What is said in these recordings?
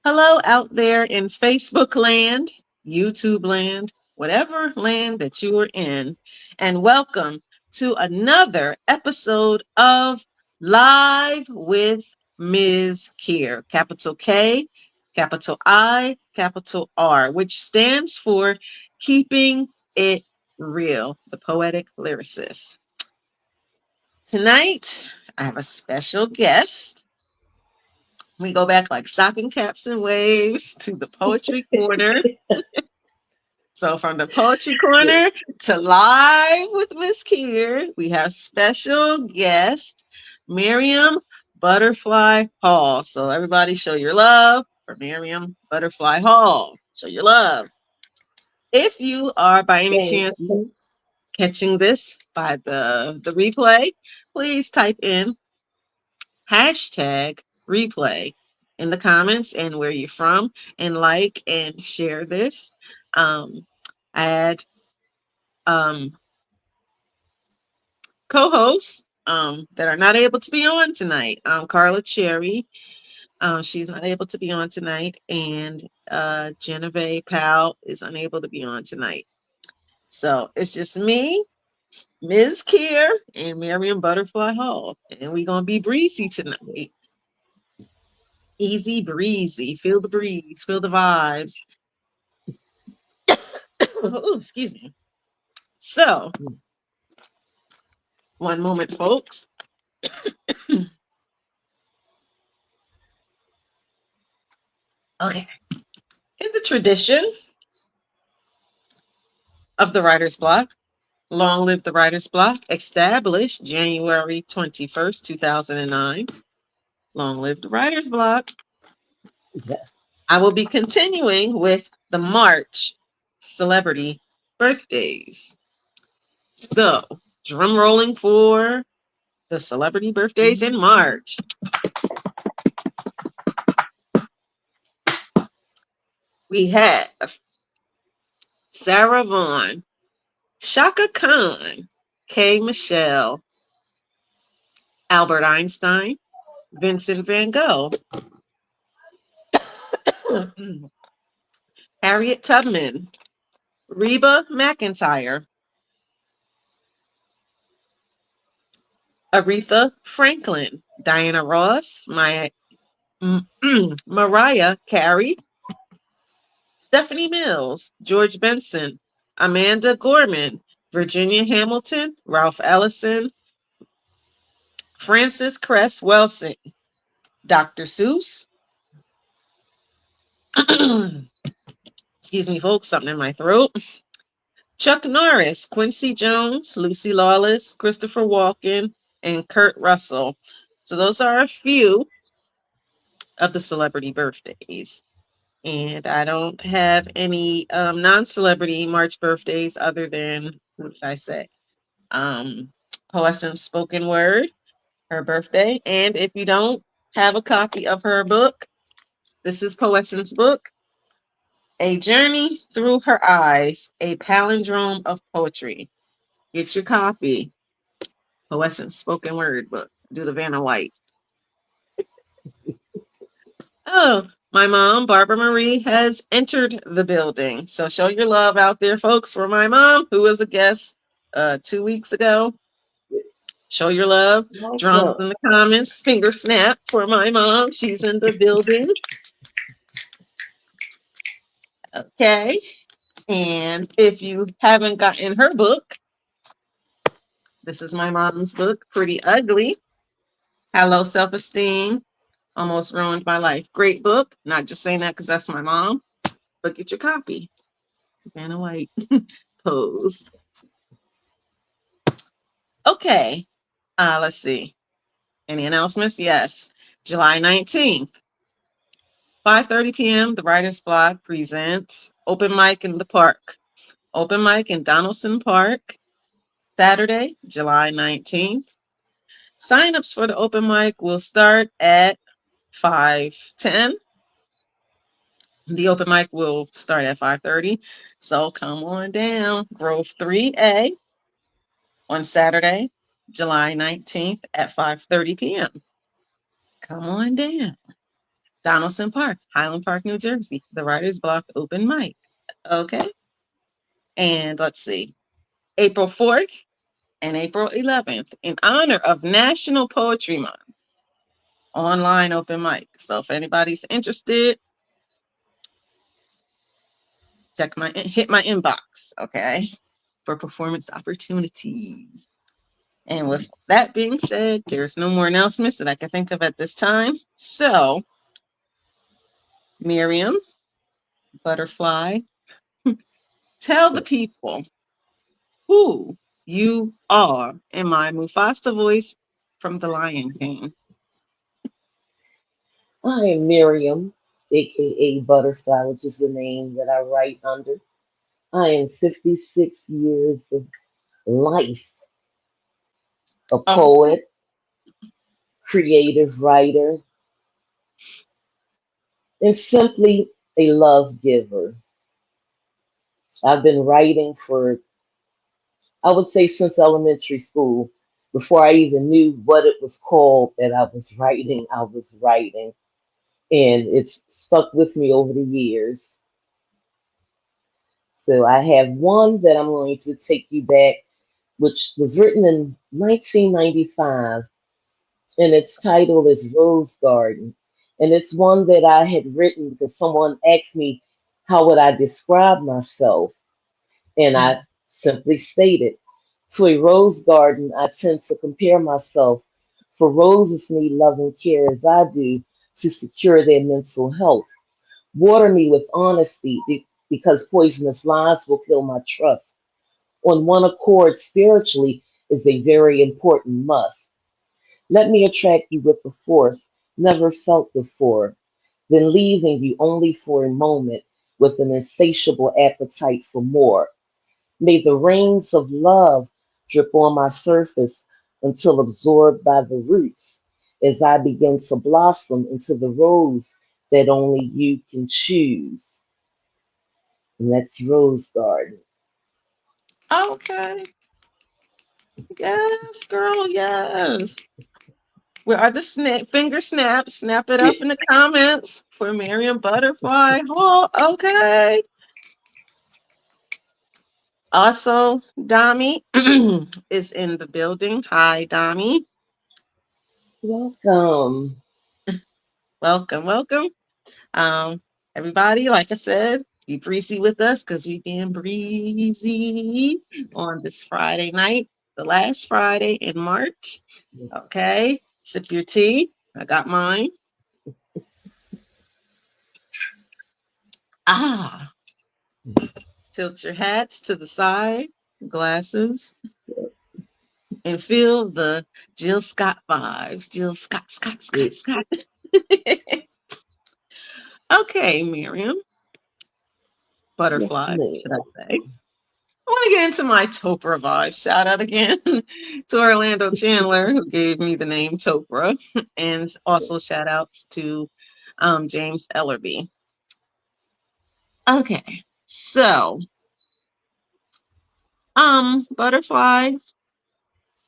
Hello out there in Facebook land, YouTube land, whatever land that you are in, and welcome to another episode of Live with Ms. Kier, capital K, capital I, capital R, which stands for Keeping It Real, the poetic lyricist. Tonight, I have a special guest. We go back like stocking caps and waves to the poetry corner. So from the poetry corner to live with Miss Kier, we have special guest Miriam Butterfly Hall. So everybody show your love for Miriam Butterfly Hall. Show your love. If you are by any Thank chance you. catching this by the replay, please type in hashtag replay in the comments and where you're from and like and share this. Um, I had um, co-hosts that are not able to be on tonight. Carla Cherry, she's not able to be on tonight, and Genevieve Powell is unable to be on tonight. So it's just me, Ms. Kier, and Miriam Butterfly Hall, and we're gonna be breezy tonight. Easy breezy. Feel the breeze, feel the vibes. Oh, excuse me. So, one moment, folks. Okay. In the tradition of the writer's block, long live the writer's block, established January 21st, 2009. Long live the writer's block. Yeah. I will be continuing with the March celebrity birthdays. So, drum rolling for the celebrity birthdays in March. We have Sarah Vaughan, Shaka Khan, Kay Michelle, Albert Einstein, Vincent van Gogh, Harriet Tubman, Reba McEntire, Aretha Franklin, Diana Ross, Mariah Carey, Stephanie Mills, George Benson, Amanda Gorman, Virginia Hamilton, Ralph Ellison, Frances Cress Welsing, Dr. Seuss, excuse me, folks, something in my throat. Chuck Norris, Quincy Jones, Lucy Lawless, Christopher Walken, and Kurt Russell. So those are a few of the celebrity birthdays. And I don't have any non-celebrity March birthdays other than, what did I say? Um, Poessence Spoken Word, her birthday. And if you don't have a copy of her book, this is Poessence's book, A Journey Through Her Eyes, a palindrome of poetry. Get your copy. Poessence Spoken Word book. Do the Vanna White. Oh, my mom, Barbara Marie, has entered the building. So show your love out there, folks, for my mom, who was a guest 2 weeks ago. Show your love. Drums Awesome. in the comments. Finger snap for my mom. She's in the building. Okay. And if you haven't gotten her book, this is my mom's book, Pretty Ugly. Hello, Self Esteem. Almost Ruined My Life. Great book. Not just saying that because that's my mom, but get your copy. Vanna White pose. Okay. Let's see. Any announcements? Yes. July 19th, 5:30 p.m. The Writers Block presents Open Mic in the Park. Open mic in Donaldson Park, Saturday, July 19th. Sign-ups for the open mic will start at 5:10. The open mic will start at 5:30. So come on down. Grove 3A on Saturday, July 19th at 5:30 p.m. Come on down. Donaldson Park, Highland Park, New Jersey. The Writer's Block open mic. Okay. And let's see, April 4th and April 11th, in honor of National Poetry Month, online open mic. So if anybody's interested, hit my inbox, okay, for performance opportunities. And with that being said, there's no more announcements that I can think of at this time. So, Miriam, Butterfly, tell the people who you are in my Mufasa voice from The Lion King. I am Miriam, aka Butterfly, which is the name that I write under. I am 56 years of life, a Oh, poet, creative writer, and simply a love giver. I've been writing for, I would say, since elementary school. Before I even knew what it was called that I was writing, I was writing. And it's stuck with me over the years. So I have one that I'm going to take you back, which was written in 1995, and its title is Rose Garden. And it's one that I had written because someone asked me how would I describe myself, and I mm. simply stated, to a rose garden, I tend to compare myself, for roses need love and care as I do to secure their mental health. Water me with honesty because poisonous lies will kill my trust. On one accord spiritually is a very important must. Let me attract you with a force never felt before, then leaving you only for a moment with an insatiable appetite for more. May the rains of love drip on my surface until absorbed by the roots as I begin to blossom into the rose that only you can choose. And that's Rose Garden. Okay. Yes, girl. Yes. Where are the finger snaps? Snap it up in the comments for Miriam Butterfly. Oh, okay. Also, Dami is in the building. Hi, Dami. Welcome. Welcome, welcome. Um, everybody, like I said, be breezy with us because we being breezy on this Friday night, the last Friday in March. Okay, sip your tea. I got mine. Ah, tilt your hats to the side, glasses, and feel the Jill Scott vibes. Jill Scott, Scott, Scott, Scott. Okay, Miriam, Yes, butterfly, should I ma'am. say? I want to get into my Topra vibe. Shout out again to Orlando Chandler, who gave me the name Topra, and also shout outs to James Ellerby. Okay, so Butterfly,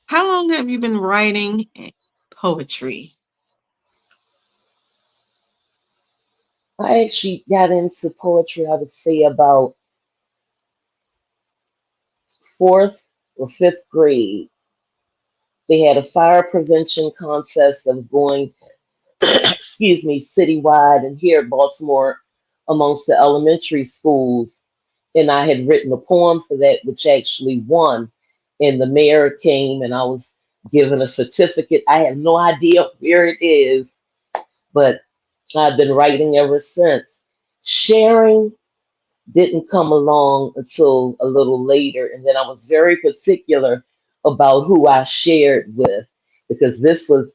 how long have you been writing poetry? I actually got into poetry, I would say, about fourth or fifth grade. They had a fire prevention contest that was going, excuse me, citywide and here in Baltimore amongst the elementary schools. And I had written a poem for that, which actually won. And the mayor came and I was given a certificate. I have no idea where it is, but I've been writing ever since. Sharing didn't come along until a little later. And then I was very particular about who I shared with because this was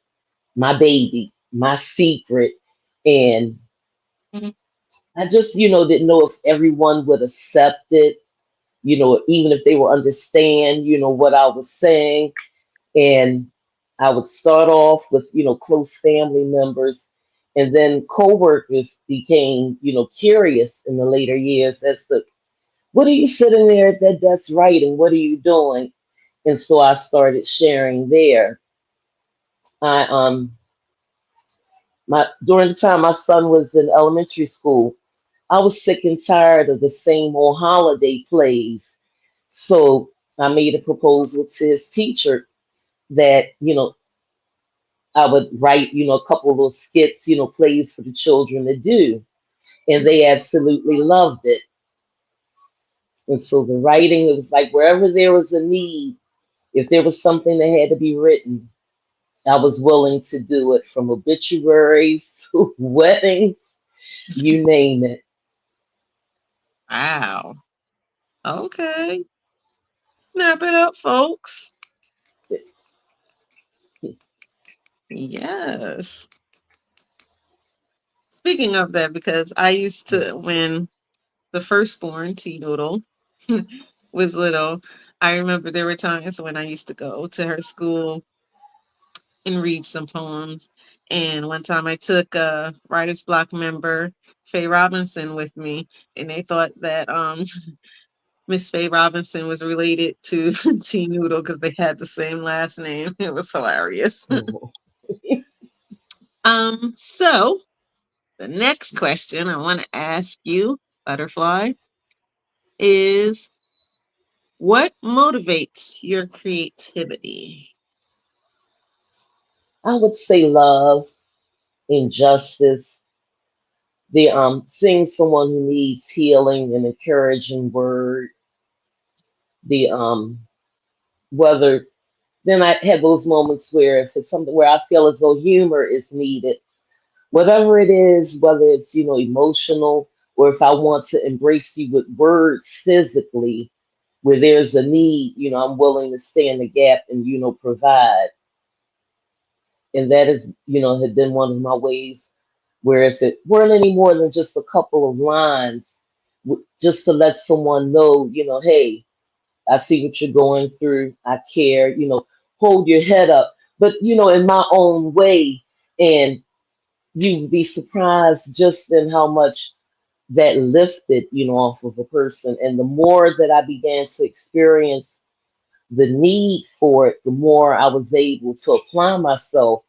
my baby, my secret. And Mhm. I just, didn't know if everyone would accept it, even if they would understand, what I was saying. And I would start off with, close family members. And then coworkers became, curious in the later years as to what are you sitting there at that desk writing? What are you doing? And so I started sharing there. I My during the time my son was in elementary school, I was sick and tired of the same old holiday plays. So I made a proposal to his teacher that, I would write, a couple of those skits, plays for the children to do. And they absolutely loved it. And so the writing, it was like wherever there was a need, if there was something that had to be written, I was willing to do it, from obituaries to weddings, you name it. Wow. Okay. Snap it up, folks. Yes. Speaking of that, because I used to, when the firstborn T Noodle was little, I remember there were times when I used to go to her school and read some poems. And one time I took a writer's block member, Faye Robinson, with me, and they thought that Miss Faye Robinson was related to T Noodle because they had the same last name. It was hilarious. Mhm. So the next question I want to ask you, Butterfly, is what motivates your creativity? I would say love, injustice, the seeing someone who needs healing, an encouraging word, the whether then I have those moments where if it's something where I feel as though humor is needed, whatever it is, whether it's, emotional, or if I want to embrace you with words physically, where there's a need, I'm willing to stand the gap and, provide. And that is, had been one of my ways where if it weren't any more than just a couple of lines, just to let someone know, hey, I see what you're going through. I care, hold your head up, but, in my own way. And you'd be surprised just in how much that lifted, off of a person. And the more that I began to experience the need for it, the more I was able to apply myself.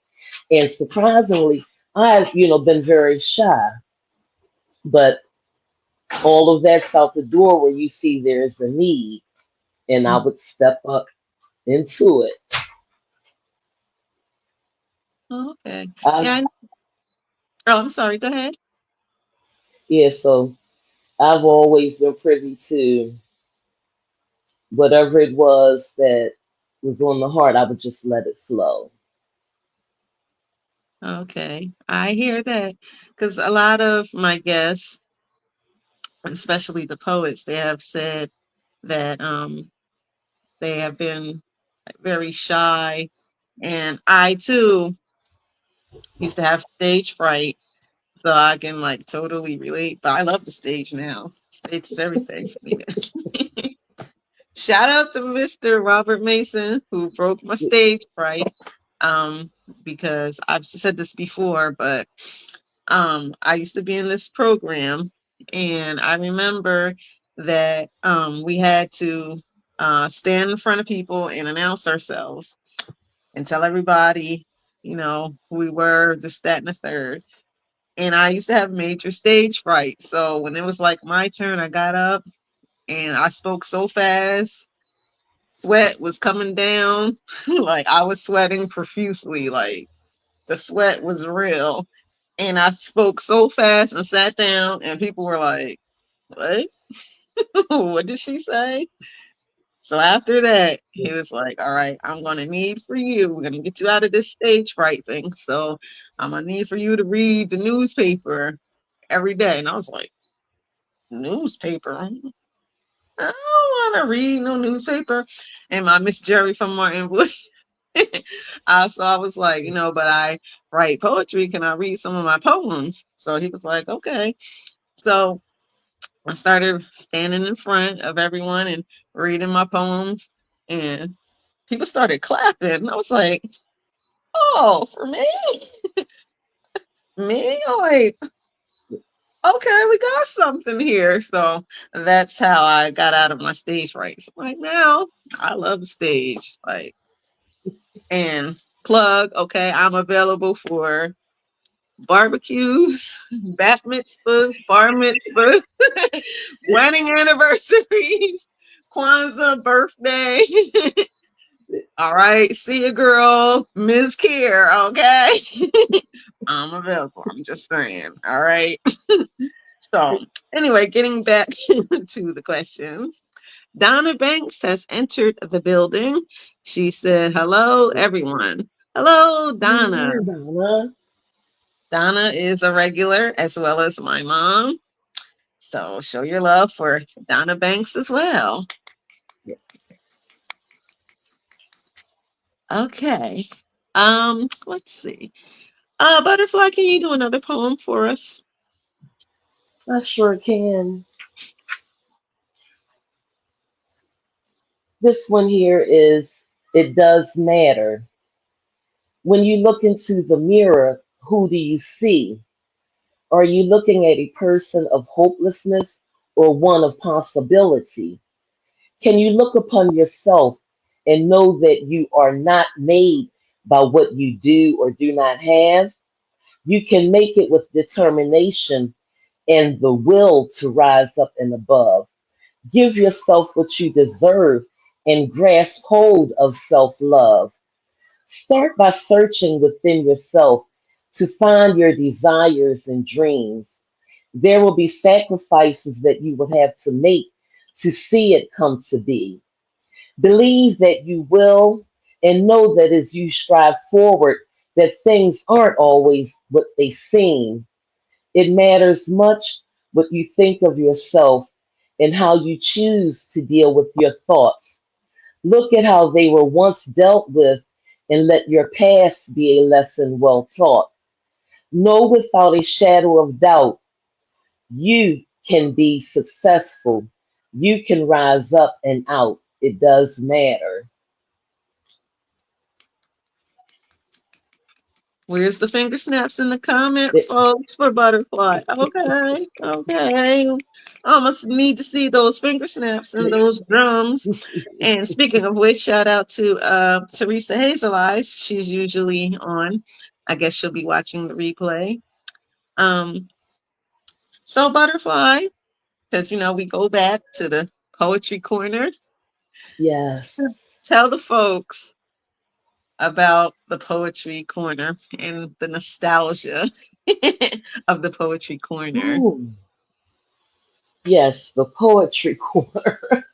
And surprisingly, I've, been very shy, but all of that's out the door where you see there's a need, and I Mm. would step up into it. Oh, okay. I, Yeah. Oh, I'm sorry. Go ahead. yeah, so I've always been privy to whatever it was that was on the heart, I would just let it flow. Okay. I hear that because a lot of my guests, especially the poets, they have said that they have been very shy. And I too used to have stage fright. So I can like totally relate. But I love the stage now. Stage is everything for me now. Shout out to Mr. Robert Mason who broke my stage fright. Um, because I've said this before, but I used to be in this program, and I remember that we had to stand in front of people and announce ourselves and tell everybody, who we were, this, that, and the third. And I used to have major stage fright. So when it was like my turn, I got up and I spoke so fast, sweat was coming down. Like I was sweating profusely. Like the sweat was real. And I spoke so fast and sat down, and people were like, what? What did she say? So after that, he was like, all right, I'm going to need for you. We're going to get you out of this stage fright thing. So I'm going to need for you to read the newspaper every day. And I was like, newspaper? I don't want to read no newspaper. And my Miss Jerry from Martin Wood. So I was like, but I write poetry. Can I read some of my poems? So he was like, okay. So I started standing in front of everyone and reading my poems, and people started clapping. And I was like, oh, for me? Me? I'm like, okay, we got something here. So that's how I got out of my stage fright. So like now, I love the stage. Like, and plug, okay, I'm available for barbecues, bat mitzvahs, bar mitzvahs, wedding anniversaries, Kwanzaa, birthday. All right, see you, girl, Mz.KIR. Okay, I'm available. I'm just saying. All right. So, anyway, getting back to the questions. Donna Banks has entered the building. She said, "Hello, everyone." Hello, Donna. Hi, Donna. Donna is a regular as well as my mom. So show your love for Donna Banks as well. Okay. Let's see. Butterfly, can you do another poem for us? I sure can. This one here is It Does Matter. When you look into the mirror, who do you see? Are you looking at a person of hopelessness or one of possibility? Can you look upon yourself and know that you are not made by what you do or do not have? You can make it with determination and the will to rise up and above. Give yourself what you deserve and grasp hold of self love. Start by searching within yourself to find your desires and dreams. There will be sacrifices that you will have to make to see it come to be. Believe that you will and know that as you strive forward, that things aren't always what they seem. It matters much what you think of yourself and how you choose to deal with your thoughts. Look at how they were once dealt with and let your past be a lesson well taught. Know without a shadow of doubt you can be successful. You can rise up and out. It does matter. Where's the finger snaps in the comment, It- folks, for Butterfly? Okay, okay. I almost need to see those finger snaps and those drums. And speaking of which, shout out to Teresa Hazel Eyes. She's usually on. I guess she'll be watching the replay. Um, so Butterfly, because we go back to the poetry corner. yes. Tell the folks about the poetry corner and the nostalgia of the poetry corner. Ooh, yes, the poetry corner.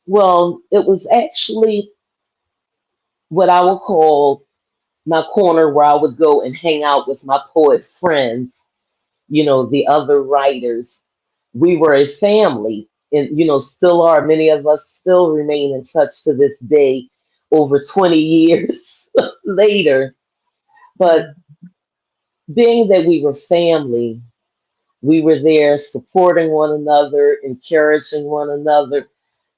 Well, it was actually what I would call my corner where I would go and hang out with my poet friends, the other writers. We were a family and, still are. Many of us still remain in touch to this day, over 20 years later. But being that we were family, we were there supporting one another, encouraging one another.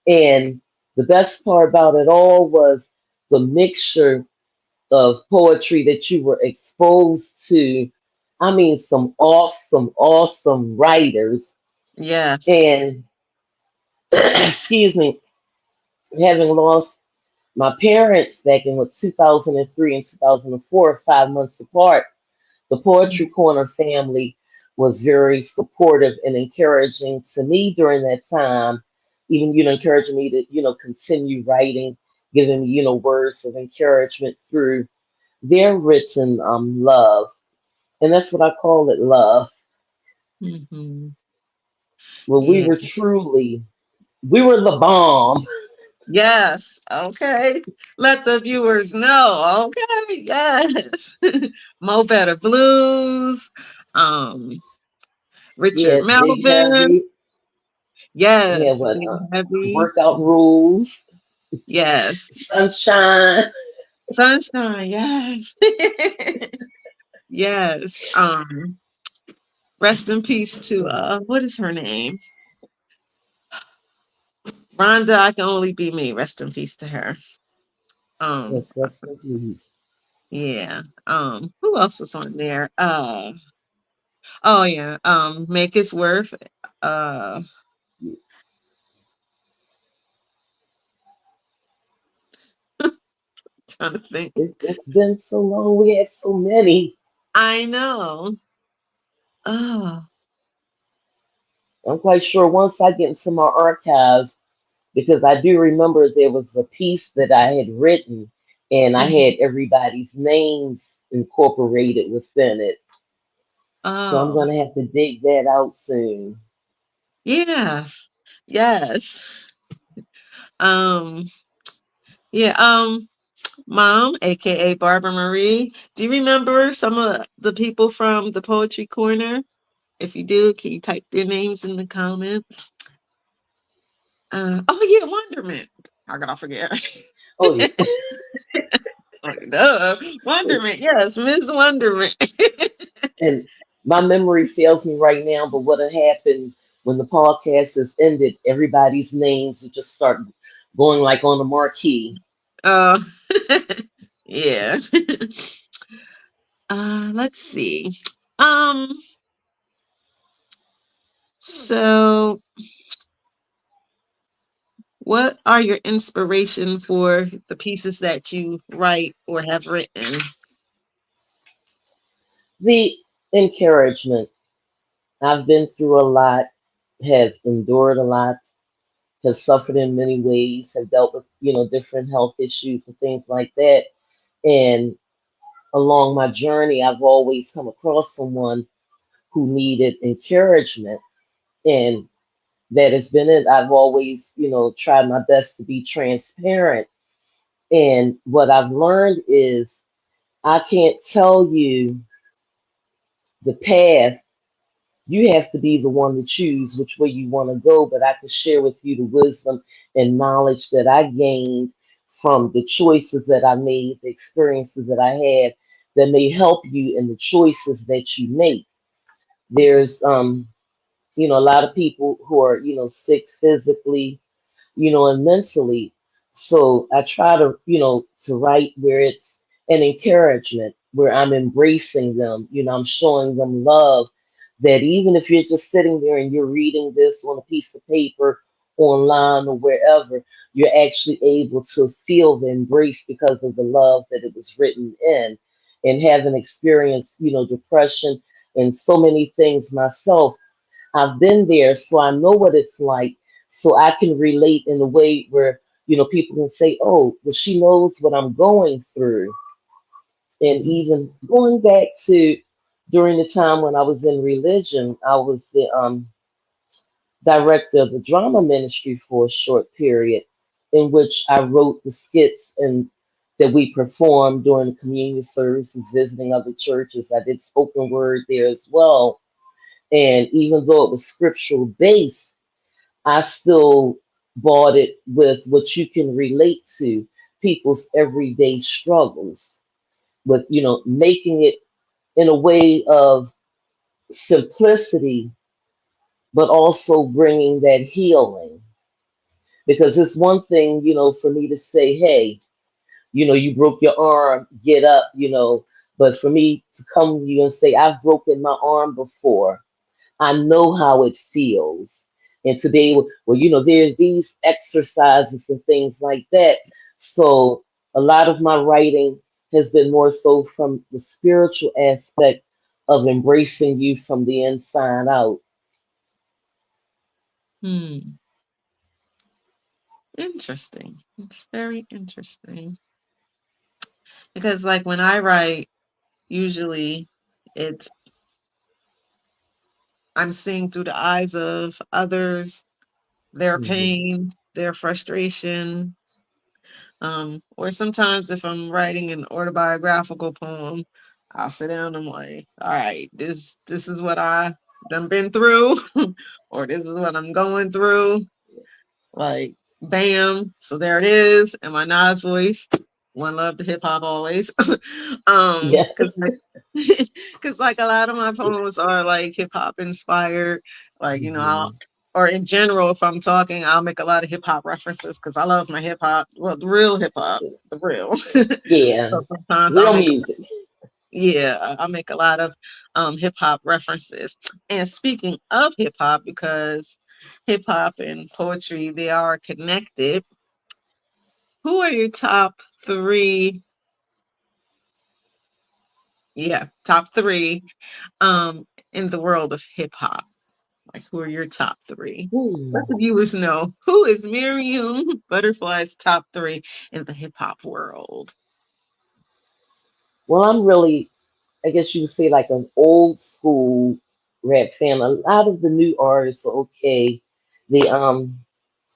And the best part about it all was the mixture of poetry that you were exposed to. I mean, some awesome, awesome writers. Yes. And excuse me, having lost my parents back in 2003 and 2004, 5 months apart, the Poetry Corner family was very supportive and encouraging to me during that time, even, encouraging me to, continue writing, giving me, words of encouragement through their written love. And that's what I call it, love. Hmm. Well, Yeah. we were the bomb. Yes. Okay. Let the viewers know. Okay. Yes. Mo Better Blues. Um, We Richard had Big Melvin. Heavy. We had Yes. what? Big Heavy. Workout Rules, Yes. Sunshine. Sunshine. Yes. Yes. Rest in peace to what is her name? Rhonda, I can only be me. Rest in peace to her. Um, Yes, rest in peace. yeah. Who else was on there? Oh yeah. Make His Worth. Uh, trying to think. It's been so long. We had so many. I know. Oh. I'm quite sure once I get into my archives, because I do remember there was a piece that I had written and I had Mhm. everybody's names incorporated within it. So I'm Oh. going to have to dig that out soon. Yes. Yes. Um. Yeah. Mom, aka Barbara Marie. Do you remember some of the people from the Poetry Corner? If you do, can you type their names in the comments? Oh yeah, Wonderment. How could I forget? Oh, yeah. Like, duh. Wonderment, yes, Ms. Wonderment. And my memory fails me right now, but what had happened when the podcast has ended, everybody's names would just start going like on the marquee. uh, yeah. Let's see. Um, so what are your inspiration for the pieces that you write or have written? The encouragement. I've been through a lot, have endured a lot, have suffered in many ways, have dealt with, different health issues and things like that. And along my journey, I've always come across someone who needed encouragement. And that has been it. I've always, tried my best to be transparent. And what I've learned is I can't tell you the path. You have to be the one to choose which way you want to go, but I can share with you the wisdom and knowledge that I gained from the choices that I made, the experiences that I had that may help you in the choices that you make. There's a lot of people who are, sick physically, and mentally. So I try to, to write where it's an encouragement, where I'm embracing them, I'm showing them love. That even if you're just sitting there and you're reading this on a piece of paper, online or wherever, you're actually able to feel the embrace because of the love that it was written in. And having experienced, depression and so many things myself, I've been there, so I know what it's like. So I can relate in a way where, people can say, oh, well, she knows what I'm going through. And Mhm. even going back to during the time when I was in religion, I was the director of the drama ministry for a short period in which I wrote the skits and that we performed during the communion services, visiting other churches. I did spoken word there as well. And even though it was scriptural based, I still bought it with what you can relate to people's everyday struggles, with, making it in a way of simplicity, but also bringing that healing. Because it's one thing, for me to say, hey, you broke your arm, get up, but for me to come to you and say, I've broken my arm before, I know how it feels. And today, well, there's these exercises and things like that. So a lot of my writing has been more so from the spiritual aspect of embracing you from the inside out. Hmm. Interesting. It's very interesting because, like, when I write, usually it's I'm seeing through the eyes of others, their Mhm. pain, their frustration. Or sometimes if I'm writing an autobiographical poem, I'll sit down and I'm like, all right, this is what I done been through, or this is what I'm going through. Like, bam. So there it is in my Nas voice. One love to hip hop always. Yeah. Cause like, cause like a lot of my poems are like hip hop inspired. Like, Mhm. or in general, if I'm talking, I'll make a lot of hip hop references because I love my hip hop. Well, the real hip hop, the real. Yeah. So sometimes I'll Real make music. yeah, I make a lot of hip hop references. And speaking of hip hop, because hip hop and poetry they are connected. Who are your top three? Yeah, top three in the world of hip hop. Like, who are your top three? Let the Hmm. viewers know who is Miriam Butterfly's top three in the hip hop world. Well, I'm really, I guess you could say, like an old school rap fan. A lot of the new artists are okay. The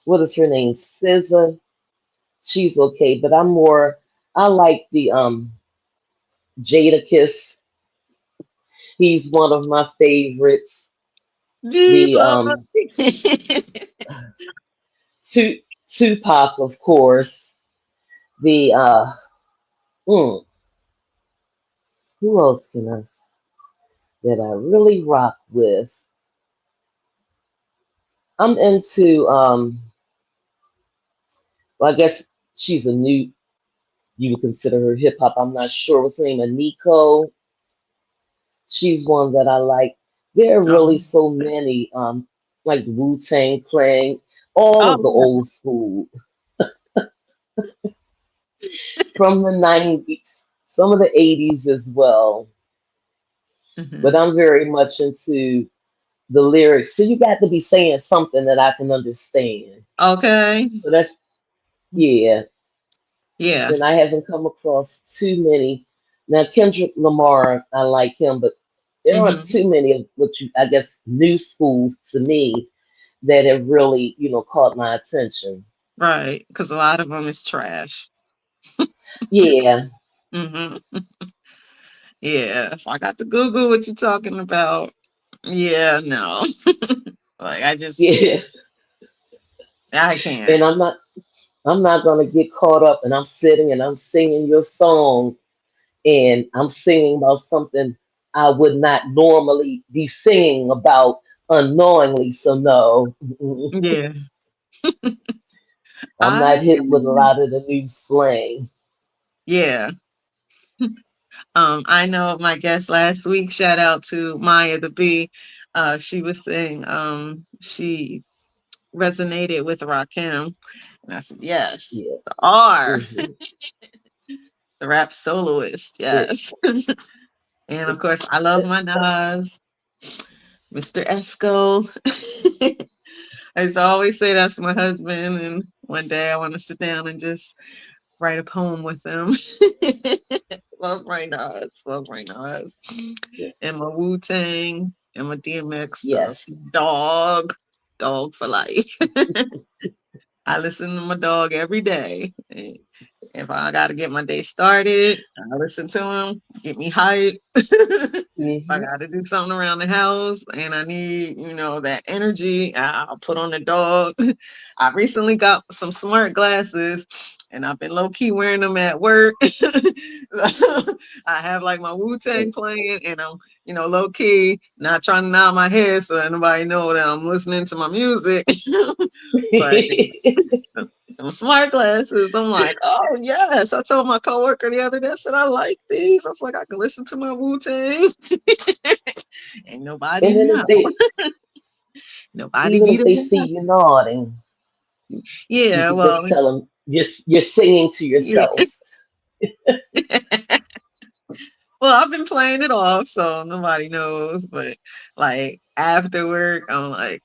what is her name? SZA. She's okay, but I'm more. I like the Jada Kiss. He's one of my favorites. The Diva. Tupac, of course. The mm, who else can I that I really rock with? I'm into well, I guess she's a new you would consider her hip hop. I'm not sure what's her name, Nico. She's one that I like. There are really Oh, so many, like Wu Tang Clan, all of the oh old school from the 90s, some of the 80s as well. yeah. But I'm very much into the lyrics. So you got to be saying something that I can understand. Okay. So that's, yeah. Yeah. And I haven't come across too many. Now, Kendrick Lamar, I like him, but there aren't Hmm. too many of what you, I guess, new schools to me that have really, caught my attention. Right. Because a lot of them is trash. Yeah, Hmm. Yeah. If I got to Google what you're talking about, yeah, no. Like, yeah. I can't. And I'm not gonna get caught up and I'm sitting and I'm singing your song and I'm singing about something I would not normally be singing about unknowingly. So no, Yeah. I'm not I, hit with a lot of the new slang. yeah. I know my guest last week, shout out to Maya the B. She was saying she resonated with Rakim. And I said, yes, Yeah. the R, Hmm. the rap soloist, It, yes. And of course, I love it, my Nas, Mr. Esco. I used to always say that's my husband, and one day I want to sit down and just write a poem with him. Love my Nas, love my Nas. yeah, And my Wu Tang, and my DMX, yes. dog, dog for life. I listen to my dog every day. And if I got to get my day started, I listen to him, get me hyped. If I Hmm. got to do something around the house and I need, that energy, I'll put on the dog. I recently got some smart glasses and I've been low key wearing them at work. I have like my Wu Tang playing and I'm, low key not trying to nod my head so that nobody know that I'm listening to my music. But them smart glasses. I'm like, oh yes. I told my coworker the other day, I said I like these. I was like, I can listen to my Wu Tang. Ain't nobody And then know. if they, Nobody even beat if they it. see you nodding, you Yeah, could well, just tell them you're singing to yeah. yourself. Well, I've been playing it off, so nobody knows. But like after work, I'm like,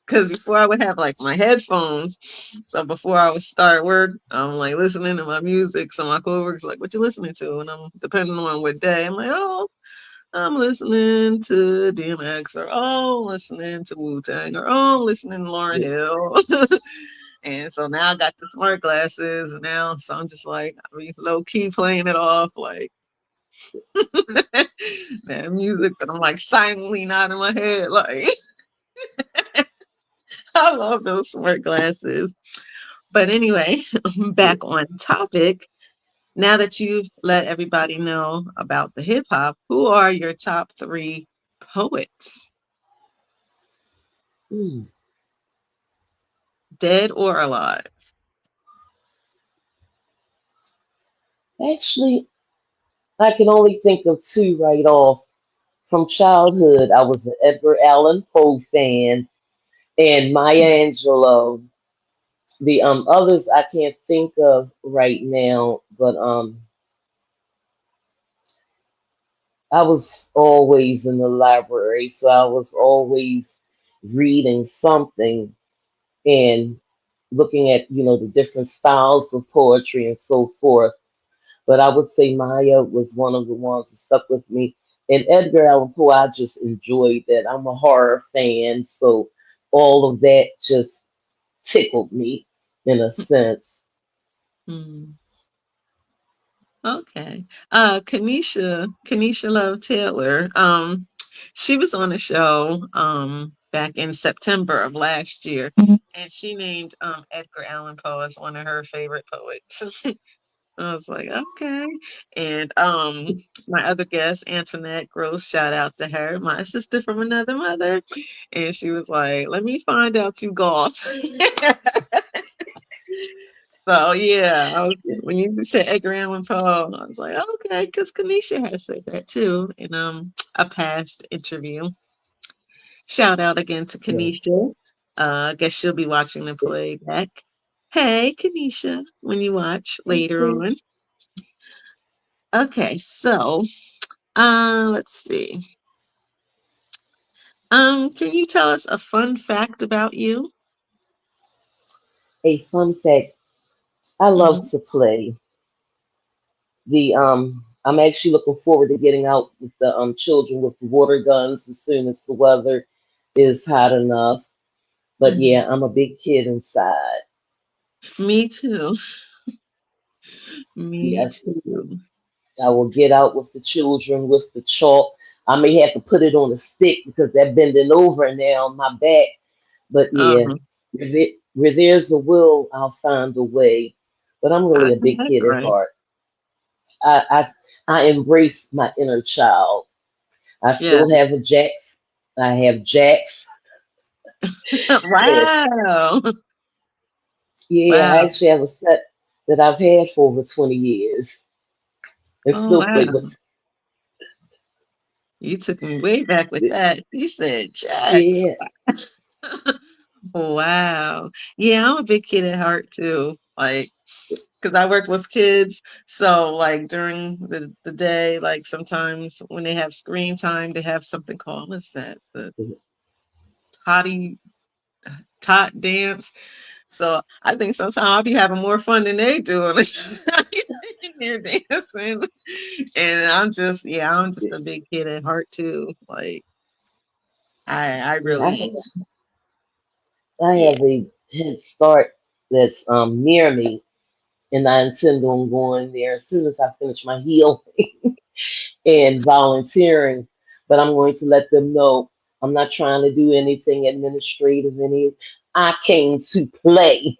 because before I would have like my headphones. So before I would start work, I'm like listening to my music. So my coworkers like, "What you listening to?" And I'm depending on what day. I'm like, "Oh, I'm listening to DMX, or oh, I'm listening to Wu Tang, or oh, I'm listening to Lauryn Yeah. Hill." And so now I got the smart glasses, and now so I'm just like, I mean, low key playing it off like that music, but I'm like silently nodding my head like I love those smart glasses. But anyway, Yeah. back on topic. Now that you've let everybody know about the hip hop, who are your top three poets, Hmm. dead or alive? Actually, I can only think of two right off. From childhood, I was an Edgar Allan Poe fan and Maya Angelou. The others I can't think of right now, but I was always in the library, so I was always reading something and looking at, the different styles of poetry and so forth. But I would say Maya was one of the ones that stuck with me. And Edgar Allan Poe, I just enjoyed that. I'm a horror fan, so all of that just tickled me in a sense. Mm, okay. Kanisha Love Taylor. She was on a show back in September of last year, and she named Edgar Allan Poe as one of her favorite poets. I was like, okay. And my other guest, Antoinette Gross, shout out to her, my sister from another mother. And she was like, let me find out you golf. So yeah, when you said Edgar Allan Poe, I was like, okay, because Kanisha has said that too in a past interview. Shout out again to Yes. Kanisha. I guess she'll be watching the playback. Hey, Kanisha, when you watch Hey, later on. sis. Okay, so let's see. Can you tell us a fun fact about you? A fun fact, I love Hmm. to play. I'm actually looking forward to getting out with the children with the water guns as soon as the weather is hot enough. But Hmm. yeah, I'm a big kid inside. Me too. Me Yes, too. I will get out with the children with the chalk. I may have to put it on a stick because they're bending over now on my back. But yeah, Um, where there's a will, I'll find a way. But I'm I really a know big that's kid at right. heart. I I embrace my inner child. I Yeah. still have a Jax. I have Jax. Yes. Wow. Yeah, I Wow. actually have a set that I've had for over 20 years and Oh still play wow. with. You took me way back with It. that. You said Jax. Yeah. Wow. Yeah, I'm a big kid at heart too. Like, because I work with kids, so like during the day, like sometimes when they have screen time, they have something called what's that? The toddy tot dance. So I think sometimes I'll be having more fun than they do. Like, they're dancing, and I'm just a big kid at heart too. Like I Yeah, really I yeah. have a head start that's near me, and I intend on going there as soon as I finish my healing and volunteering. But I'm going to let them know I'm not trying to do anything administrative. I came to play,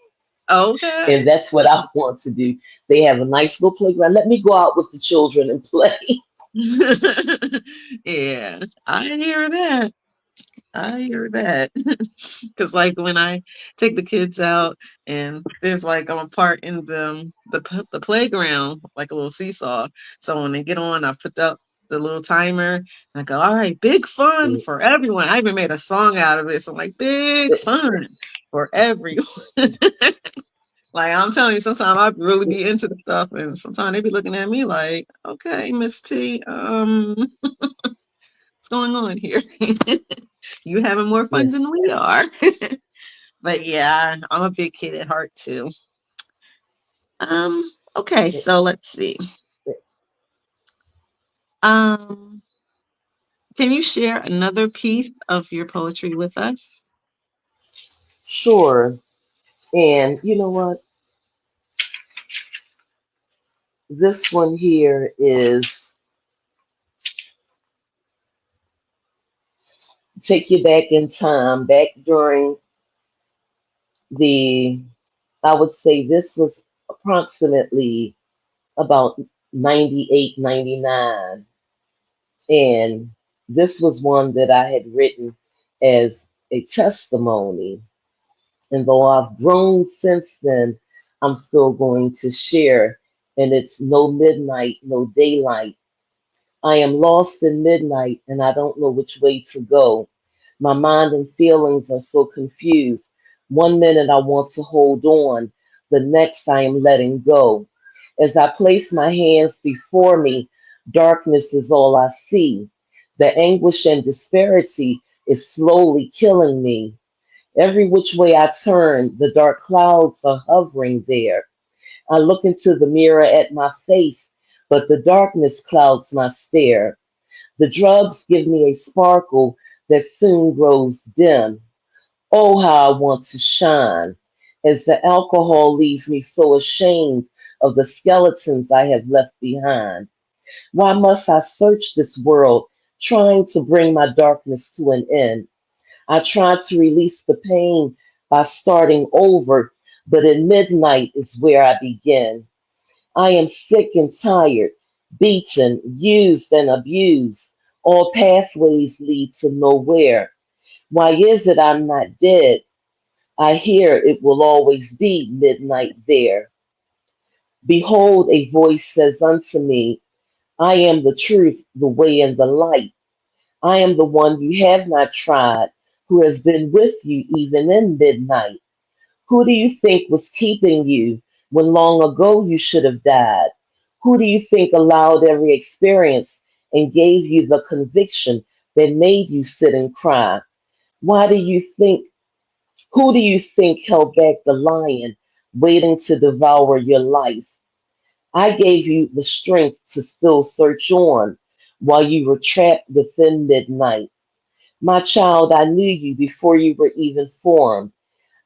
Okay. and that's what I want to do. They have a nice little playground. Let me go out with the children and play. Yeah, I hear that. I hear that. Because like when I take the kids out and there's like a part in the playground, like a little seesaw. So when they get on, I put up the little timer and I go, all right, big fun for everyone. I even made a song out of it. So I'm like, big fun for everyone. Like I'm telling you, sometimes I really be into the stuff and sometimes they be looking at me like, okay, Miss T, what's going on here? You having more fun Yes. than we are. But yeah, I'm a big kid at heart too. Okay, so let's see. Um, can you share another piece of your poetry with us? Sure. And you know what? This one here is take you back in time, back during the, I would say this was approximately about 98, 99. And this was one that I had written as a testimony. And though I've grown since then, I'm still going to share. And it's no midnight, no daylight. I am lost in midnight and I don't know which way to go. My mind and feelings are so confused. One minute I want to hold on, the next I am letting go. As I place my hands before me, Darkness is all I see. The anguish and disparity is slowly killing me. Every which way I turn, the dark clouds are hovering there. I look into the mirror at my face, but the darkness clouds my stare. The drugs give me a sparkle that soon grows dim. Oh, how I want to shine, as the alcohol leaves me so ashamed of the skeletons I have left behind. Why must I search this world, trying to bring my darkness to an end? I try to release the pain by starting over, but at midnight is where I begin. I am sick and tired, beaten, used and abused. All pathways lead to nowhere. Why is it I'm not dead? I hear it will always be midnight there. Behold, a voice says unto me, I am the truth, the way, and the light. I am the one you have not tried, who has been with you even in midnight. Who do you think was keeping you when long ago you should have died? Who do you think allowed every experience and gave you the conviction that made you sit and cry? Why do you think, who do you think held back the lion waiting to devour your life? I gave you the strength to still search on while you were trapped within midnight. My child, I knew you before you were even formed.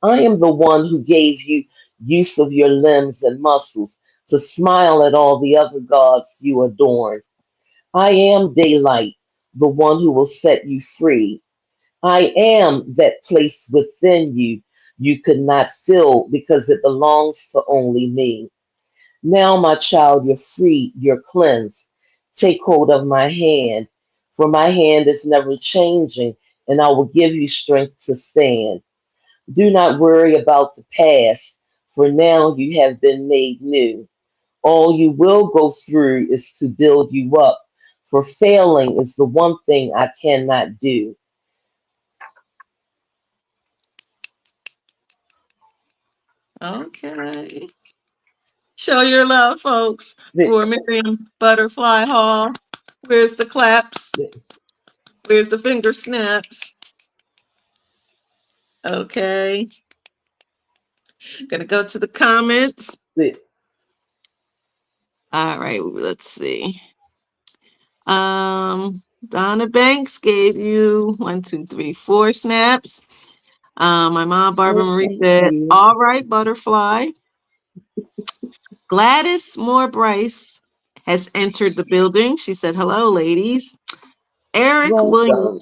I am the one who gave you use of your limbs and muscles to smile at all the other gods you adorned. I am daylight, the one who will set you free. I am that place within you you could not fill because it belongs to only me. Now, my child, you're free, you're cleansed. Take hold of my hand, for my hand is never changing, and I will give you strength to stand. Do not worry about the past, for now you have been made new. All you will go through is to build you up, for failing is the one thing I cannot do. Okay. Show your love, folks, Th- for Miriam Butterfly Hall. Where's the claps? th- Where's the finger snaps? Okay. Gonna go to the comments. th- All right, let's see. Donna Banks gave you one, two, three, four snaps. My mom, Barbara Oh, Marie, thank said, you. all right, butterfly. Gladys Moore Bryce has entered the building. She said, hello, ladies. Eric Williams Welcome.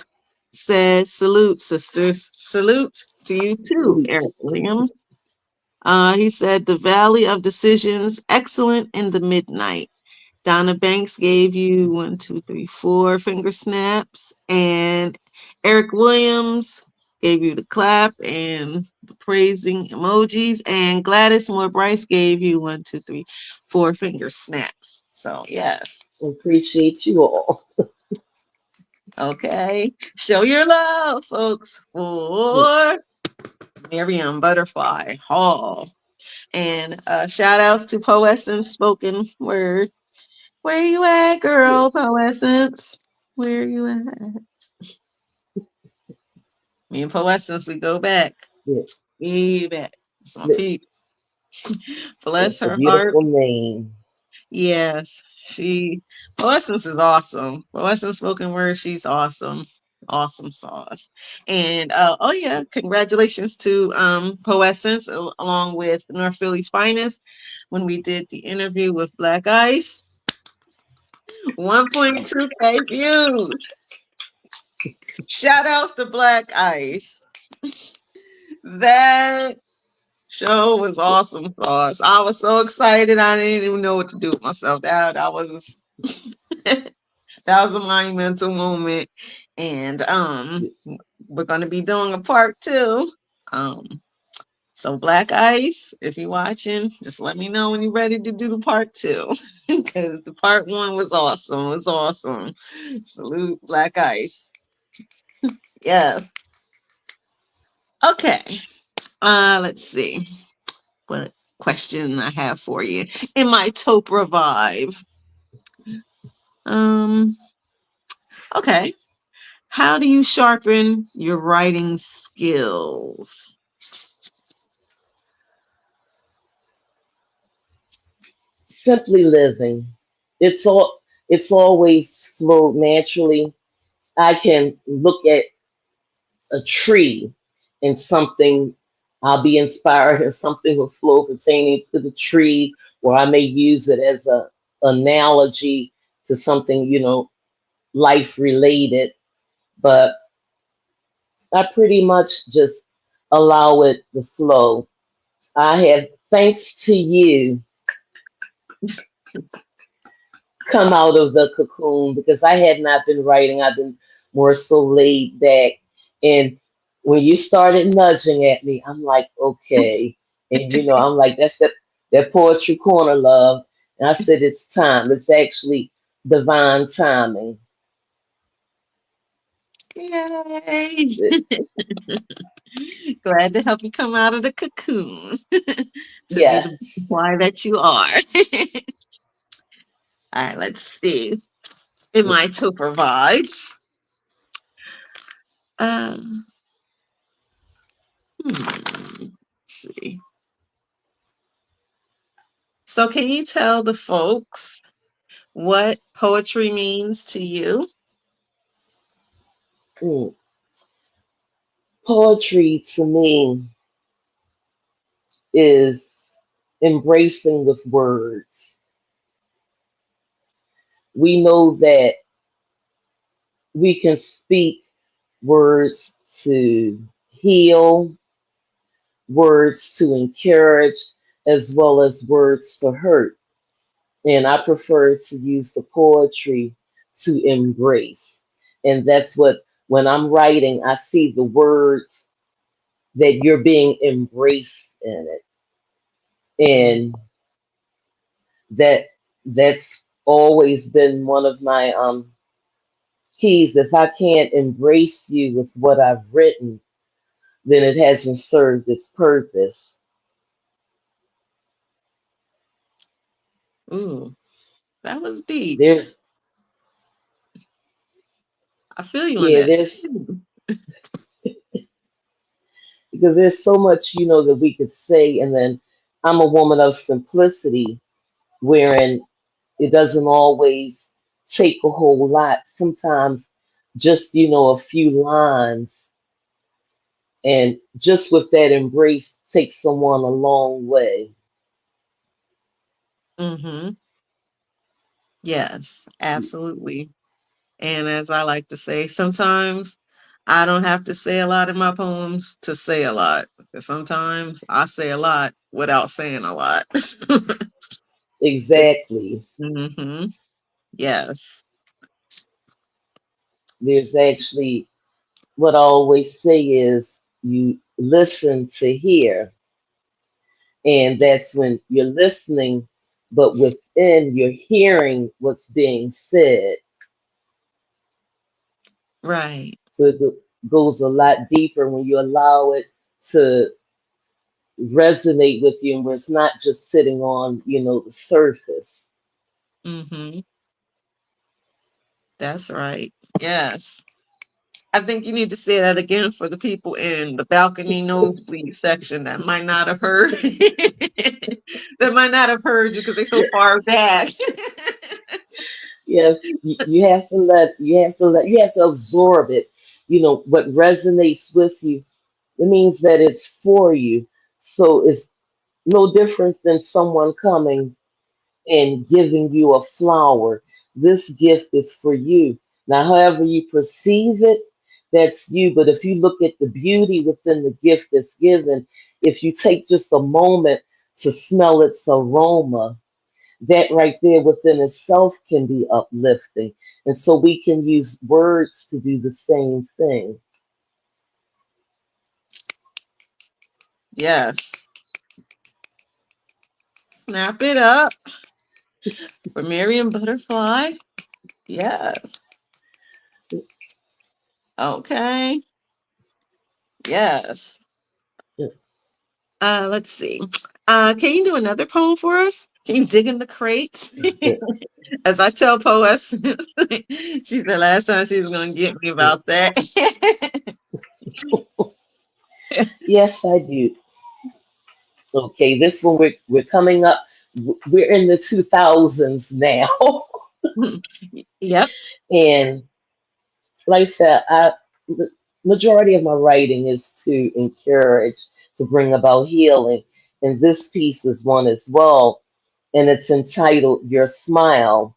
says, salute, sisters. Salute to you too, Salute. Eric Williams. He said, the Valley of Decisions, excellent in the midnight. Donna Banks gave you one, two, three, four finger snaps. And Eric Williams gave you the clap and the praising emojis. And Gladys Moore Bryce gave you one, two, three, four finger snaps. So, yes. Appreciate you all. Okay. Show your love, folks, for Miriam Butterfly Hall. And shout outs to Poessence Spoken Word. Where you at, girl, Poessence? Where you at? Me and Poessence, we go back. Way back. Some people. Bless It's a her heart. beautiful name. Yes, she Poessence is awesome. Poessence spoken word, she's awesome. Awesome sauce. And oh yeah, congratulations to Poessence along with North Philly's finest when we did the interview with Black Ice. 1.2K views. Shout outs to Black Ice. That show was awesome sauce. I was so excited I didn't even know what to do with myself. That was that was a monumental moment. And we're gonna be doing a part two. Um so Black Ice, if you're watching, just let me know when you're ready to do the part two. Because the part one was awesome. It was awesome. Salute Black Ice. Yes. Okay. Let's see what question I have for you. In my Topra vibe. Um, okay. How do you sharpen your writing skills? Simply living. It's always flowed naturally. I can look at a tree and something I'll be inspired and something will flow pertaining to the tree, or I may use it as a analogy to something, life related. But I pretty much just allow it to flow. I have, thanks to you, come out of the cocoon because I had not been writing. I've been more so laid back. And when you started nudging at me, I'm like, okay. And I'm like, that's that poetry corner, love. And I said, it's time. It's actually divine timing. Yay! It- Glad to help you come out of the cocoon to be yeah. the butterfly that you are. All right, let's see. Am I to provide? Um, let's see. So, can you tell the folks what poetry means to you? Mm. Poetry to me is embracing with words. We know that we can speak words to heal, words to encourage, as well as words to hurt. And I prefer to use the poetry to embrace. And that's what, when I'm writing, I see the words that you're being embraced in it. Mm, And that that's always been one of my keys. If I can't embrace you with what I've written, then it hasn't served its purpose. ooh, that was deep. There's I feel you on yeah, that. there's because there's so much, that we could say, and then I'm a woman of simplicity, wherein it doesn't always take a whole lot. Sometimes just, a few lines, and just with that embrace takes someone a long way. Mm-hmm. Yes, absolutely. And as I like to say, sometimes I don't have to say a lot in my poems to say a lot. Because sometimes I say a lot without saying a lot. It's, Exactly. hmm. Yes. There's actually, what I always say is, you listen to hear. And that's when you're listening, but within you're hearing what's being said. Right. So it goes a lot deeper when you allow it to resonate with you, and where it's not just sitting on, the surface. Hmm. That's right. Yes. I think you need to say that again for the people in the balcony nosebleed section that might not have heard that might not have heard you because they're so far back. Yes, you have to absorb it. What resonates with you, it means that it's for you. So it's no different than someone coming and giving you a flower. This gift is for you. Now, however you perceive it, that's you. But if you look at the beauty within the gift that's given, if you take just a moment to smell its aroma, that right there within itself can be uplifting. And so we can use words to do the same thing. Yes. Snap it up for Miriam Butterfly. Yes. Okay. Yes. Let's see. Can you do another poem for us? Keep digging the crates. As I tell Poes, she said last time she was going to get me about that. Yes, I do. Okay, this one we're coming up. We're in the 2000s now, Yep. and like I said, the majority of my writing is to encourage, to bring about healing, and this piece is one as well, and it's entitled "Your Smile."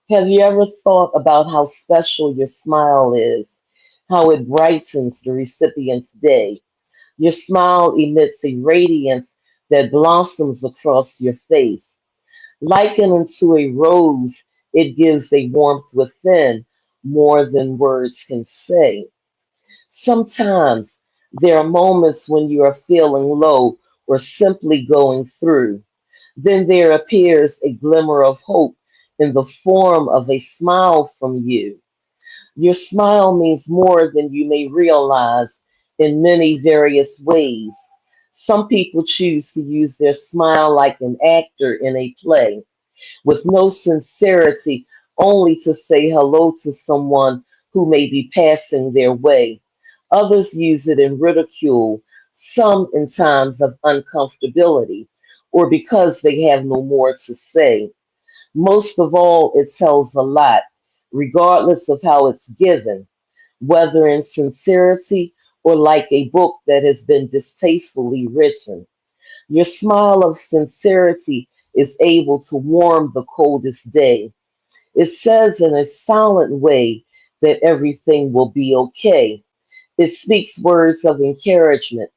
Have you ever thought about how special your smile is, how it brightens the recipient's day? Your smile emits a radiance that blossoms across your face. Likened unto a rose, it gives a warmth within more than words can say. Sometimes there are moments when you are feeling low or simply going through. Then there appears a glimmer of hope in the form of a smile from you. Your smile means more than you may realize in many various ways. Some people choose to use their smile like an actor in a play with no sincerity, only to say hello to someone who may be passing their way. Others use it in ridicule, some in times of uncomfortability, or because they have no more to say. Most of all, it tells a lot, regardless of how it's given, whether in sincerity or like a book that has been distastefully written. Your smile of sincerity is able to warm the coldest day. It says in a silent way that everything will be okay. It speaks words of encouragement,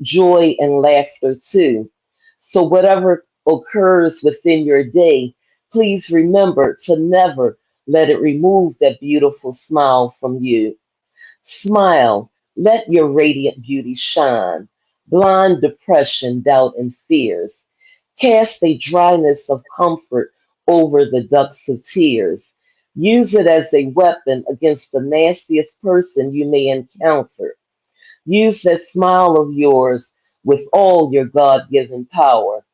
joy, and laughter too. So, whatever occurs within your day, please remember to never let it remove that beautiful smile from you. Smile, let your radiant beauty shine. Blind depression, doubt, and fears. Cast a dryness of comfort over the ducts of tears. Use it as a weapon against the nastiest person you may encounter. Use that smile of yours with all your God given power.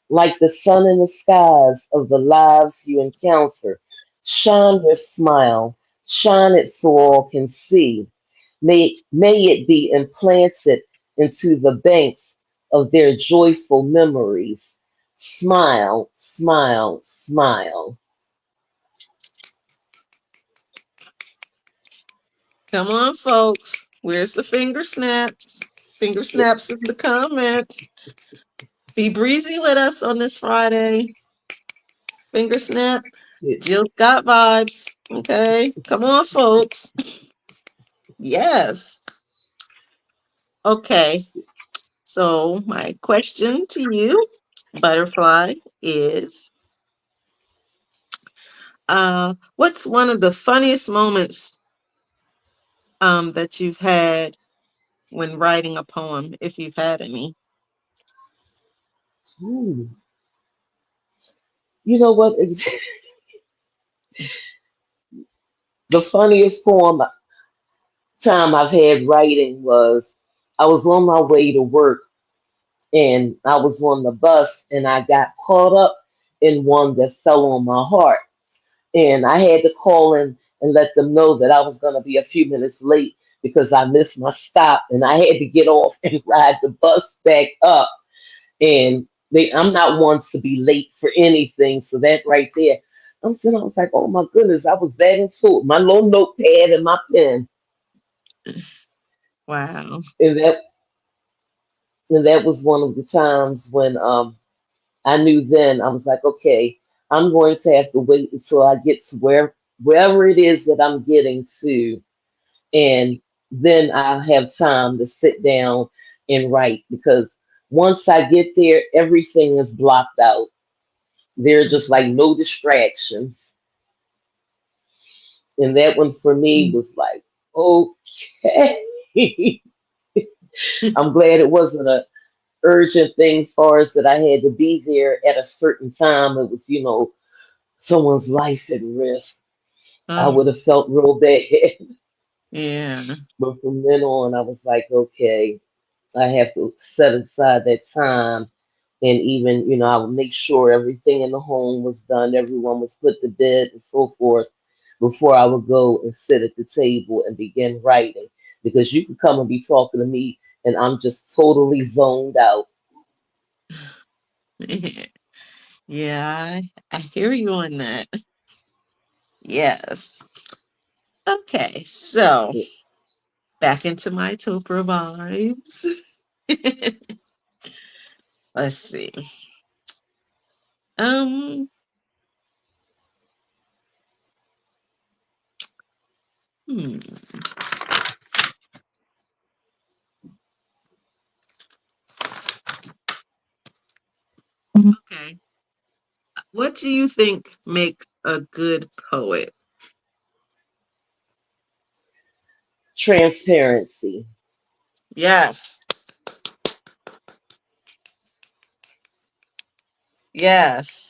Like the sun in the skies of the lives you encounter, shine your smile, shine it so all can see. May it be implanted into the banks of their joyful memories. Smile, smile, smile. Come on, folks. Where's the finger snaps? Finger snaps in the comments. Be breezy with us on this Friday. Finger snap. Jill Scott vibes. Okay. Come on, folks. Yes. Okay. So, my question to you, Butterfly, is what's one of the funniest moments that you've had when writing a poem, if you've had any? Ooh. You know what? The funniest poem time I've had writing was I was on my way to work and I was on the bus and I got caught up in one that fell on my heart. And I had to call in and let them know that I was going to be a few minutes late because I missed my stop and I had to get off and ride the bus back up. And I'm not one to be late for anything. So that right there, I was like, oh my goodness, I was that into it. My little notepad and my pen. Wow. And that was one of the times when I knew then I was like, okay, I'm going to have to wait until I get to wherever it is that I'm getting to, and then I'll have time to sit down and write because once I get there, everything is blocked out. There are just like no distractions. And that one for me was like, okay. I'm glad it wasn't a urgent thing far as that I had to be there at a certain time. It was, someone's life at risk. I Oh, would have felt real bad. yeah. But from then on, I was like, okay, I have to set aside that time And even, I would make sure everything in the home was done, everyone was put to bed and so forth before I would go and sit at the table and begin writing. Because you could come and be talking to me and I'm just totally zoned out. Yeah, I hear you on that. Yes. Okay, so back into my Topher vibes. Let's see. Um, hmm, okay. What do you think makes a good poet? Transparency. Yes. Yes.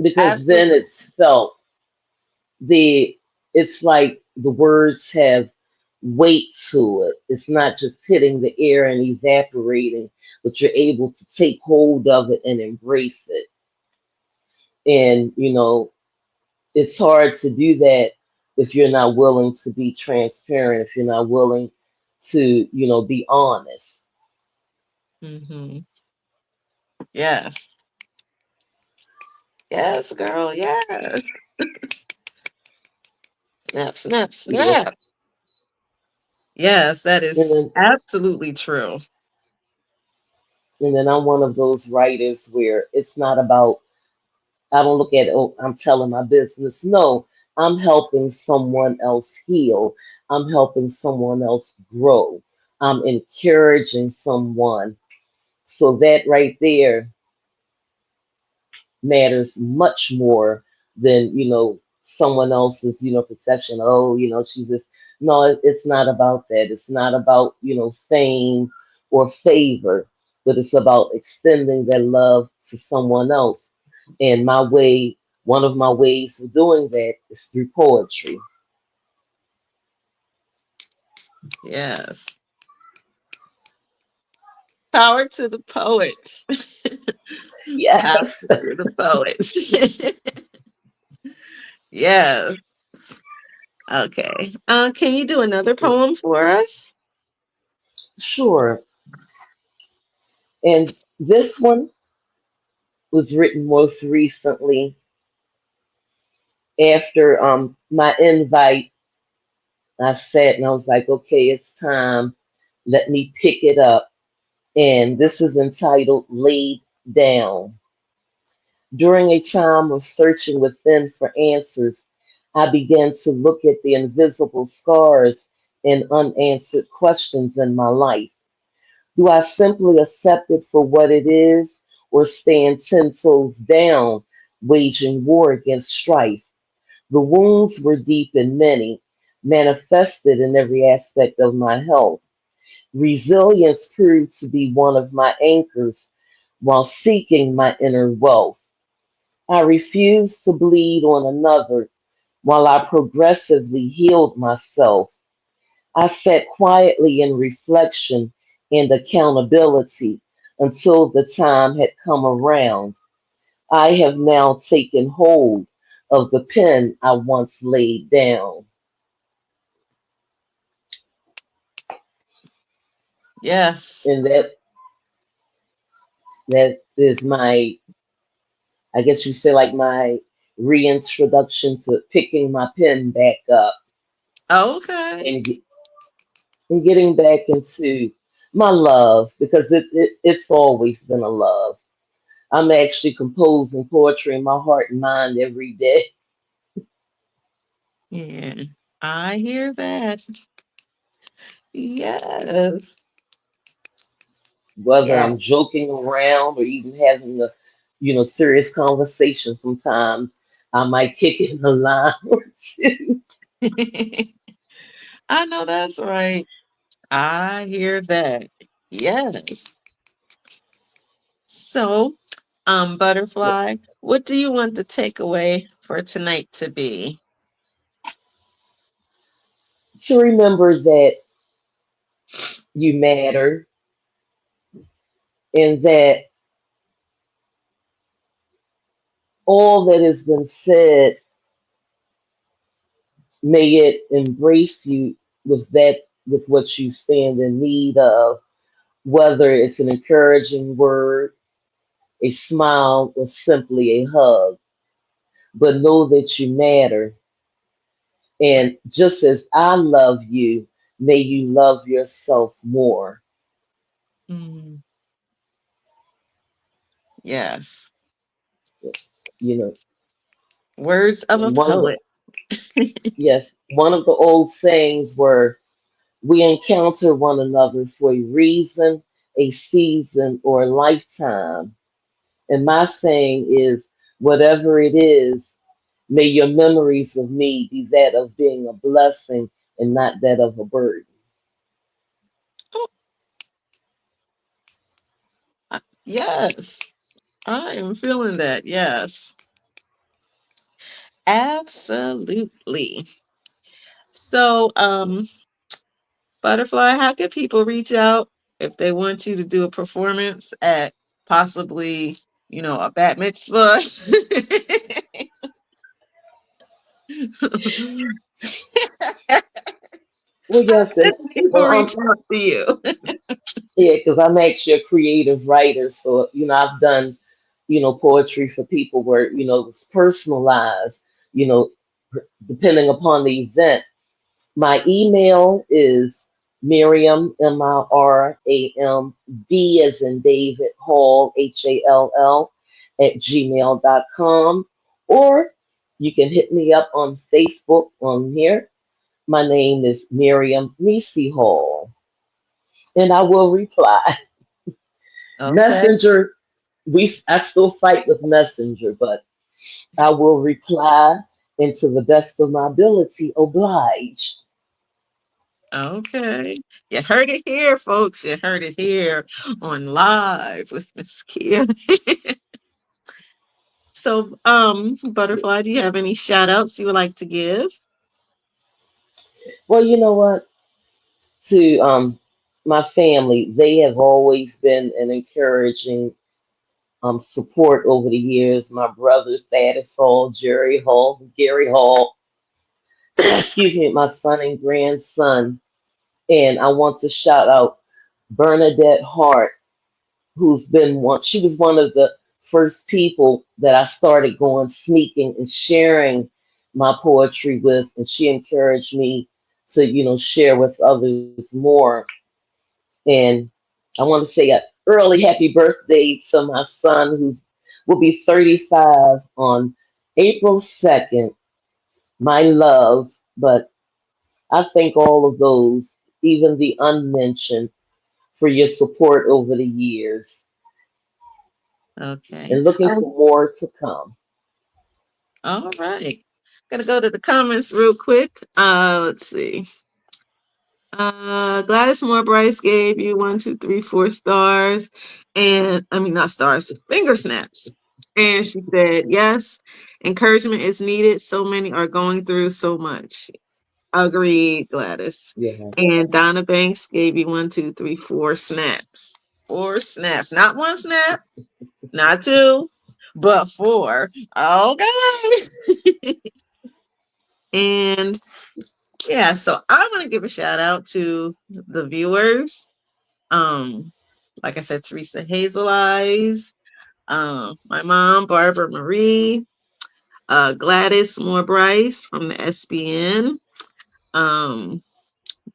Because then Absolutely. it's felt the it's like the words have weight to it. It's not just hitting the air and evaporating, but you're able to take hold of it and embrace it. And it's hard to do that if you're not willing to be transparent, if you're not willing to, be honest. Hmm. Yes. Yes, girl. Yes. Snap, snap, Yeah. snap. Yes, that And is then absolutely true. and then I'm one of those writers where it's not about, I don't look at, oh, I'm telling my business. No, I'm helping someone else heal. I'm helping someone else grow. I'm encouraging someone. So that right there matters much more than, someone else's, perception. Oh, she's this. No, it's not about that. It's not about, fame or favor, but it's about extending that love to someone else. And one of my ways of doing that is through poetry. Yes. Power to the poets. Power Yes, to the poets. Yes. Okay. Can you do another poem for us? sure. And this one was written most recently after my invite. I sat and I was like, okay, it's time. Let me pick it up. And this is entitled Laid Down. During a time of searching within for answers, I began to look at the invisible scars and unanswered questions in my life. Do I simply accept it for what it is or stand 10 toes down, waging war against strife? The wounds were deep and many, manifested in every aspect of my health. Resilience proved to be one of my anchors while seeking my inner wealth. I refused to bleed on another while I progressively healed myself. I sat quietly in reflection and accountability until the time had come around. I have now taken hold of the pen I once laid down. Yes. And that is my, I guess you say, like my reintroduction to picking my pen back up Okay. and and getting back into my love, because it's always been a love. I'm actually composing poetry in my heart and mind every day, Yeah. I hear that. Yes. whether Yeah. I'm joking around or even having a, serious conversation. Sometimes I might kick in a line or two. I know that's right. I hear that. Yes. So, Butterfly, what do you want the takeaway for tonight to be? To remember that you matter, and that all that has been said, may it embrace you with that, with what you stand in need of, whether it's an encouraging word, a smile, or simply a hug. But know that you matter. And just as I love you, may you love yourself more. Mm, yes. You know, Words of a and one of the, poet. yes, one of the old sayings were, we encounter one another for a reason, a season, or a lifetime. And my saying is, whatever it is, may your memories of me be that of being a blessing and not that of a burden. Oh, yes. I am feeling that. Yes. Absolutely. So, Butterfly, how can people reach out if they want you to do a performance at possibly, a bat mitzvah? Well, yes, and People well, reach out to you. yeah, because I'm actually a creative writer, so I've done, poetry for people where it's personalized, you know, depending upon the event. My email is Miriam, MIRAMD as in David Hall, HALL, at gmail.com. Or you can hit me up on Facebook on here. My name is Miriam Nisi Hall, and I will reply. Okay. Messenger, I still fight with Messenger, but I will reply and to the best of my ability oblige. Okay. You heard it here, folks. You heard it here on live with Miss Kia. So, Butterfly, do you have any shout outs you would like to give? Well, you know what? To my family, they have always been an encouraging support over the years. My brother Thaddeus Hall, Jerry Hall, Gary Hall, excuse me, my son and grandson. And I want to shout out Bernadette Hart, who's been one. She was one of the first people that I started going sneaking and sharing my poetry with, and she encouraged me to share with others more. And I want to say a early happy birthday to my son, who's will be 35 on April 2nd. My love, but I thank all of those, even the unmentioned, for your support over the years, Okay. and looking for more to come. All right. Gonna go to the comments real quick. Let's see. Gladys Moore Bryce gave you 1, 2, 3, 4 stars, and I mean not stars, finger snaps. And she said, "Yes, encouragement is needed. So many are going through so much." Agreed, Gladys. Yeah. And Donna Banks gave you 1, 2, 3, 4 snaps. 4 snaps, not one snap, not two, but four. Okay. And yeah, so I want to give a shout out to the viewers. Um, like I said, Teresa Hazel Eyes, my mom, Barbara Marie, Gladys Moore Bryce from the SBN, um,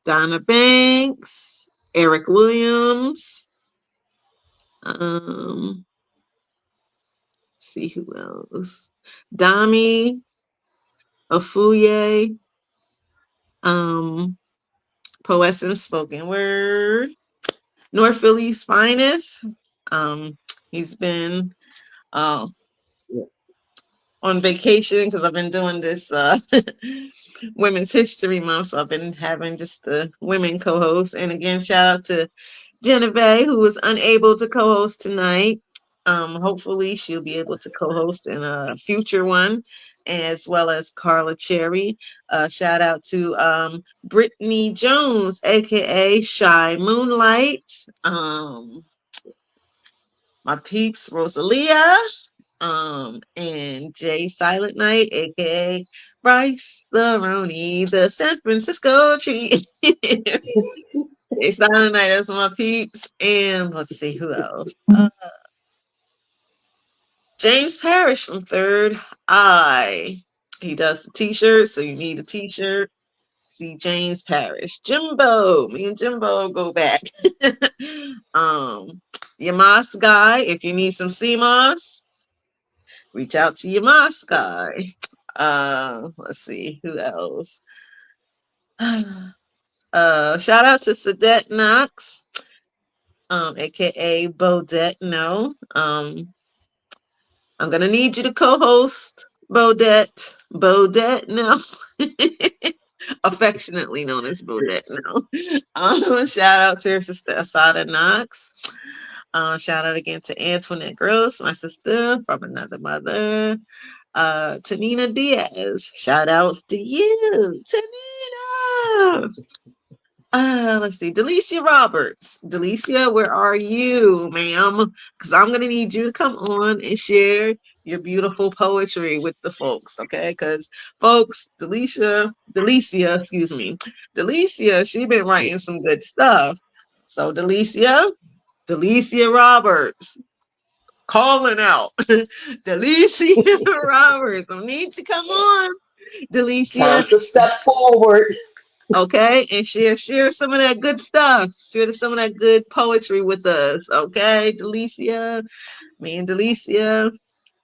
Donna Banks, Eric Williams, see who else, Dami, Afuye, um, Poets and Spoken Word, North Philly's finest. Um, he's been uh, Yeah. on vacation because I've been doing this Women's History Month. So I've been having just the women co-host. And again, shout out to Genevieve, who was unable to co-host tonight. Hopefully she'll be able to co-host in a future one, as well as Carla Cherry. Shout out to Brittany Jones, aka Shy Moonlight. My peeps, Rosalia, and Jay Silent Night, aka Bryce the Roni, the San Francisco tree. Jay Silent Night, that's my peeps. And let's see who else. James Parrish from Third Eye. He does the t-shirts, so you need a t-shirt. See James Parrish. Jimbo. Me and Jimbo go back. Your Moss guy, if you need some sea moss, reach out to your Moss guy. Let's see who else. Shout out to Sadette Knox, aka Bodette. No. I'm gonna need you to co-host Bodette. Bodette, no. Affectionately known as Bodette, no. Shout out to her sister Asada Knox. Shout out again to Antoinette Gross, my sister from another mother. Tanina Diaz. Shout outs to you, Tanina. Let's see. Delicia Roberts. Delicia, where are you, ma'am? Because I'm gonna need you to come on and share your beautiful poetry with the folks, okay? Because folks, excuse me, Delicia, she been writing some good stuff. So Delicia Roberts, calling out, Delicia Roberts, I need to come on, Delicia. Time to step forward. Okay, and share some of that good stuff. Share some of that good poetry with us. Okay, Delicia, me and Delicia.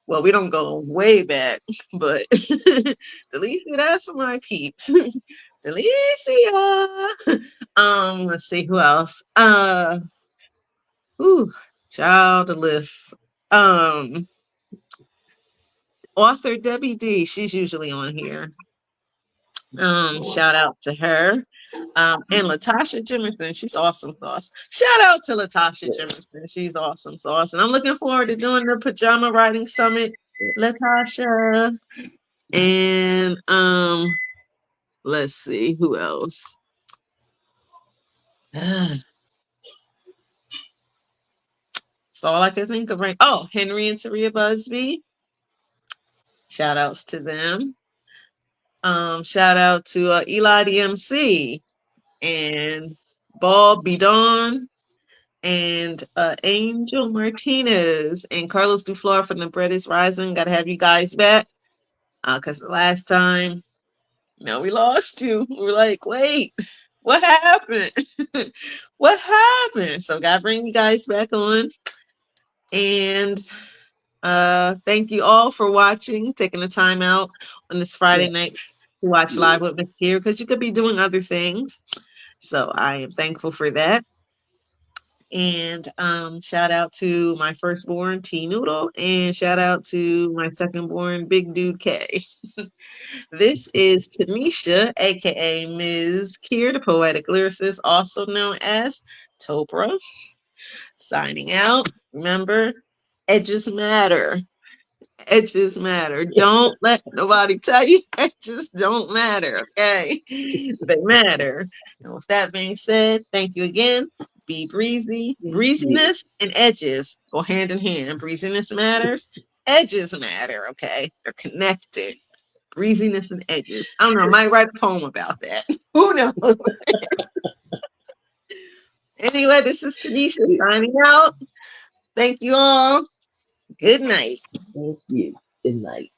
Well, we don't go way back, but Delicia, that's my peeps. Delicia. Let's see who else. Ooh, child of lift. Um, Author Debbie D. She's usually on here. Shout out to her. And Latasha Jimerson, she's awesome sauce. Shout out to Latasha Jimerson. She's awesome sauce. And I'm looking forward to doing the pajama writing summit, Latasha. And let's see who else. That's all I can think of right. Oh, Henry and Taria Busby. Shout outs to them. Shout out to Eli DMC and Ball Bidon and Angel Martinez and Carlos Duflor from the Bread is Rising. Gotta have you guys back. Because the last time, we lost you. We were like, wait, what happened? What happened? So gotta bring you guys back on. And thank you all for watching, taking the time out on this Friday Yes. night to watch live with Mz.KIR because you could be doing other things. So I am thankful for that. And shout out to my firstborn T Noodle, and shout out to my secondborn Big Dude K. This is Tanisha, aka Mz.KIR, the poetic lyricist, also known as Topra, signing out. Remember, edges matter. Edges matter. Don't let nobody tell you edges don't matter, okay? They matter. And with that being said, thank you again. Be breezy. Thank you. Breeziness and edges go hand in hand. Breeziness matters. Edges matter, okay? They're connected. Breeziness and edges. I don't know. I might write a poem about that. Who knows? Anyway, this is Tanisha signing out. Thank you all. Good night. Thank you. Good night.